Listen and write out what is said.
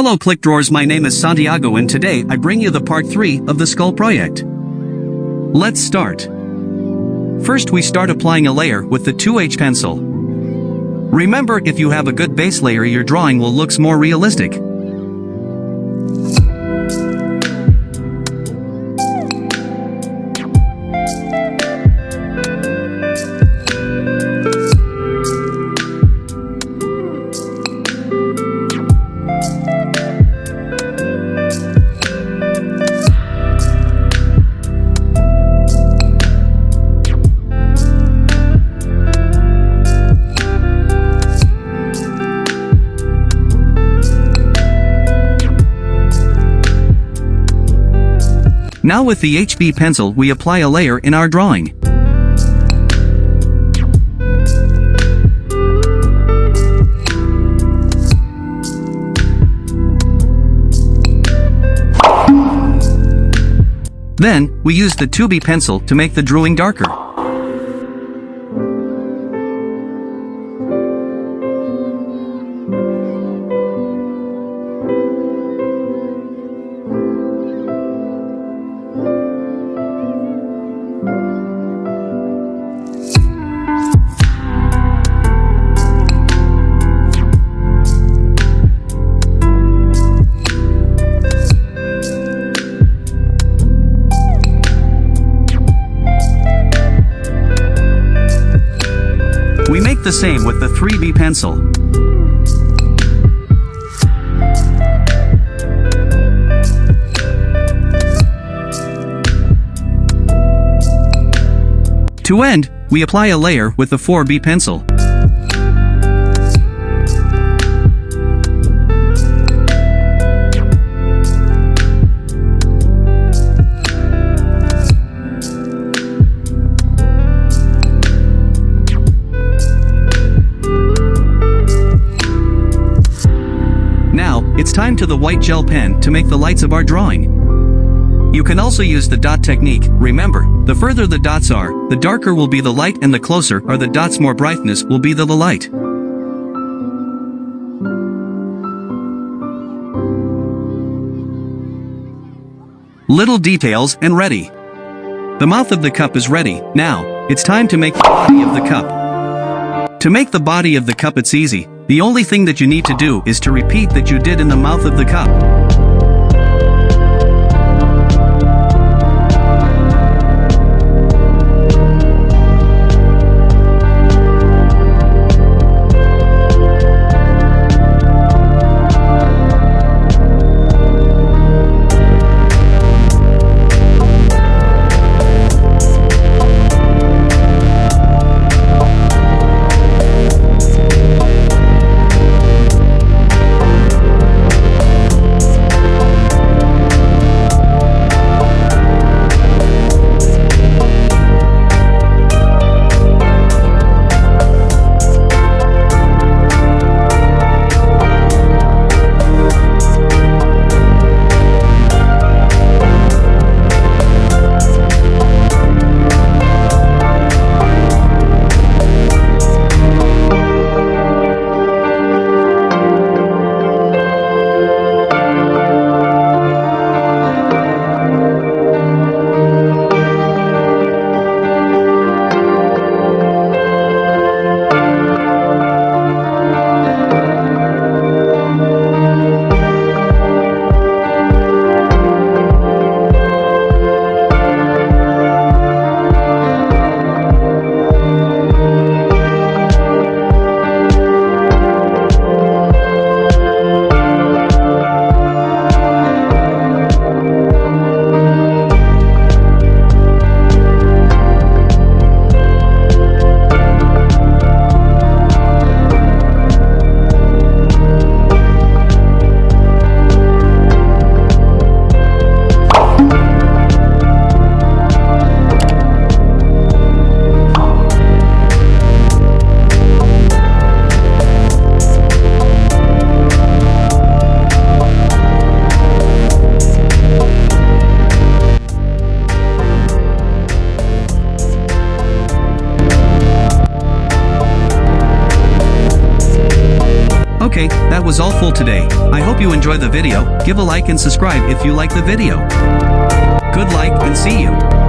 Hello ClickDrawers, my name is Santiago and today I bring you the part 3 of the skull project. Let's start. First we start applying a layer with the 2H pencil. Remember, if you have a good base layer your drawing will look more realistic. Now with the HB pencil we apply a layer in our drawing. Then, we use the 2B pencil to make the drawing darker. We make the same with the 3B pencil. To end, we apply a layer with the 4B pencil. It's time to the white gel pen to make the lights of our drawing. You can also use the dot technique. Remember, the further the dots are, the darker will be the light, and the closer are the dots, more brightness will be the light. Little details and ready. The mouth of the cup is ready. Now, it's time to make the body of the cup. To make the body of the cup it's easy. The only thing that you need to do is to repeat that you did in the mouth of the cup. Okay, that was all for today. I hope you you enjoy the video, give a like and subscribe if you like the video. Good luck and see you.